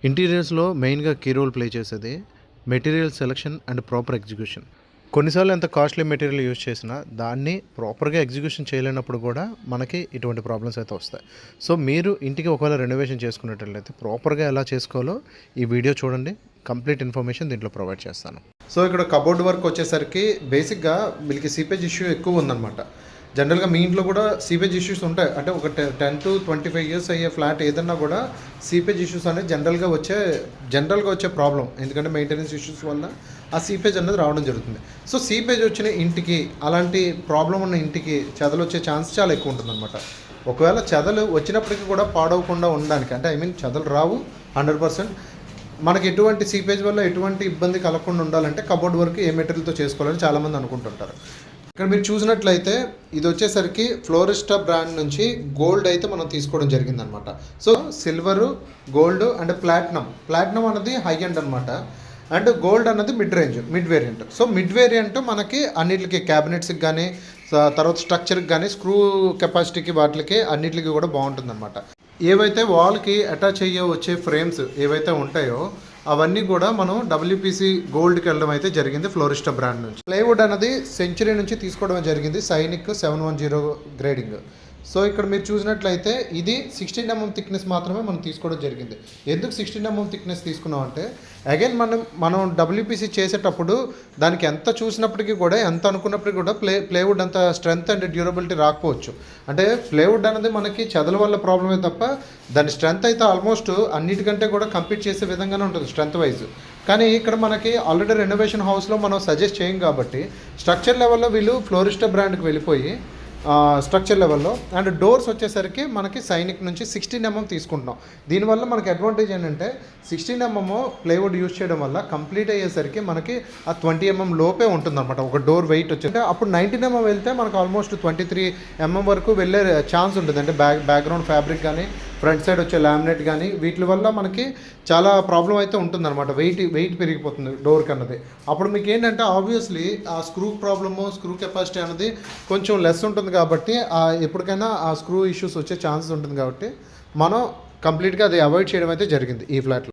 ఇంటీరియర్స్‌లో మెయిన్‌గా key role play చేసేది material selection and proper execution. కొన్నిసార్లు ఎంత కాస్ట్‌లీ మెటీరియల్ యూజ్ చేసినా దాన్ని ప్రాపర్‌గా ఎగ్జిక్యూషన్ చేయలేనప్పుడు కూడా మనకి ఇటువంటి ప్రాబ్లమ్స్ అయితే వస్తాయి. సో, మీరు ఇంటికి ఒకవేళ రెనోవేషన్ చేసుకునేటట్లయితే ప్రాపర్‌గా ఎలా చేసుకోవాలో ఈ వీడియో చూడండి. కంప్లీట్ ఇన్ఫర్మేషన్ దీంట్లో ప్రొవైడ్ చేస్తాను. సో, ఇక్కడ కబోర్డ్ వర్క్ వచ్చేసరికి బేసిక్‌గా వీళ్ళకి సీపేజ్ ఇష్యూ ఎక్కువ ఉందన్నమాట. జనరల్గా మీ ఇంట్లో కూడా సీపేజ్ ఇష్యూస్ ఉంటాయి. అంటే ఒక 10 to 25 ఇయర్స్ అయ్యే ఫ్లాట్ ఏదన్నా కూడా సీపేజ్ ఇష్యూస్ అనేది జనరల్గా వచ్చే ప్రాబ్లం. ఎందుకంటే మెయింటెనెన్స్ ఇష్యూస్ వల్ల ఆ సీపేజ్ అనేది రావడం జరుగుతుంది. సో సీపేజ్ వచ్చిన ఇంటికి, అలాంటి ప్రాబ్లం ఉన్న ఇంటికి చెదలు వచ్చే ఛాన్స్ చాలా ఎక్కువ ఉంటుందన్నమాట. ఒకవేళ చెదలు వచ్చినప్పటికీ కూడా పాడవకుండా ఉండడానికి, అంటే చెదలు రావు 100%. మనకి ఎటువంటి సీపేజ్ వల్ల ఎటువంటి ఇబ్బంది కలగకుండా ఉండాలంటే కబోర్డ్ వర్క్ ఏ మెటీరియల్తో చేసుకోవాలని చాలామంది అనుకుంటుంటారు. ఇక్కడ మీరు చూసినట్లయితే ఇది వచ్చేసరికి ఫ్లోరిస్టా బ్రాండ్ నుంచి గోల్డ్ అయితే మనం తీసుకోవడం జరిగిందనమాట. So silver, gold and platinum అనేది హై ఎండ్ అనమాట. అండ్ గోల్డ్ అన్నది mid variant. So mid variant మనకి అన్నిటికి క్యాబినెట్స్కి కానీ, తర్వాత స్ట్రక్చర్కి కానీ, స్క్రూ కెపాసిటీకి, వాటికి అన్నిటికి కూడా బాగుంటుందన్నమాట. ఏవైతే వాల్కి అటాచ్ అయ్యే వచ్చే ఫ్రేమ్స్ ఏవైతే ఉంటాయో అవన్నీ కూడా మనం WPC గోల్డ్కి వెళ్ళడం అయితే జరిగింది ఫ్లోరిస్టా బ్రాండ్ నుంచి. ప్లైవుడ్ అనేది సెంచరీ నుంచి తీసుకోవడం జరిగింది, సైనిక్ 710 గ్రేడింగ్. సో ఇక్కడ మీరు చూసినట్లయితే ఇది 16 mm థిక్నెస్ మాత్రమే మనం తీసుకోవడం జరిగింది. ఎందుకు 16 mm థిక్నెస్ తీసుకున్నాం అంటే అగైన్ మనం WPC చేసేటప్పుడు దానికి ఎంత చూసినప్పటికీ కూడా, ఎంత అనుకున్నప్పటికీ కూడా ప్లైవుడ్ అంత స్ట్రెంగ్త్ అండ్ డ్యూరబిలిటీ రాకపోవచ్చు. అంటే ప్లైవుడ్ అనేది మనకి చెదల వల్ల ప్రాబ్లమే తప్ప దాని స్ట్రెంగ్త్ అయితే ఆల్మోస్ట్ అన్నిటికంటే కూడా కంపీట్ చేసే విధంగానే ఉంటుంది స్ట్రెంగ్త్ వైజ్. కానీ ఇక్కడ మనకి ఆల్రెడీ రెనోవేషన్ హౌస్లో మనం సజెస్ట్ చేయం కాబట్టి స్ట్రక్చర్ లెవెల్లో వీళ్ళు ఫ్లోరిస్టా బ్రాండ్కి వెళ్ళిపోయి స్ట్రక్చర్ లెవెల్లో. అండ్ డోర్స్ వచ్చేసరికి మనకి సైనిక్ నుంచి 16 mm తీసుకుంటున్నాం. దీనివల్ల మనకి అడ్వాంటేజ్ ఏంటంటే 16 mm ప్లైవుడ్ యూజ్ చేయడం వల్ల కంప్లీట్ అయ్యేసరికి మనకి ఆ 20 mm లోపే ఉంటుందన్నమాట ఒక డోర్ వెయిట్ వచ్చి. అంటే అప్పుడు 19 mm వెళ్తే మనకు ఆల్మోస్ట్ 23 mm వరకు వెళ్ళే ఛాన్స్ ఉంటుంది. అంటే బ్యాక్గ్రౌండ్ ఫ్యాబ్రిక్ కానీ, ఫ్రంట్ సైడ్ వచ్చే లామినేట్ కానీ, వీటి వల్ల మనకి చాలా ప్రాబ్లం అయితే ఉంటుందన్నమాట. వెయిట్ పెరిగిపోతుంది డోర్కి అన్నది. అప్పుడు మీకు ఏంటంటే ఆబ్వియస్లీ ఆ స్క్రూ ప్రాబ్లము, స్క్రూ కెపాసిటీ అనేది కొంచెం లెస్ ఉంటుంది కాబట్టి ఎప్పటికైనా ఆ స్క్రూ ఇష్యూస్ వచ్చే ఛాన్సెస్ ఉంటుంది. కాబట్టి మనం కంప్లీట్గా అది అవాయిడ్ చేయడం అయితే జరిగింది ఈ ఫ్లాట్లో.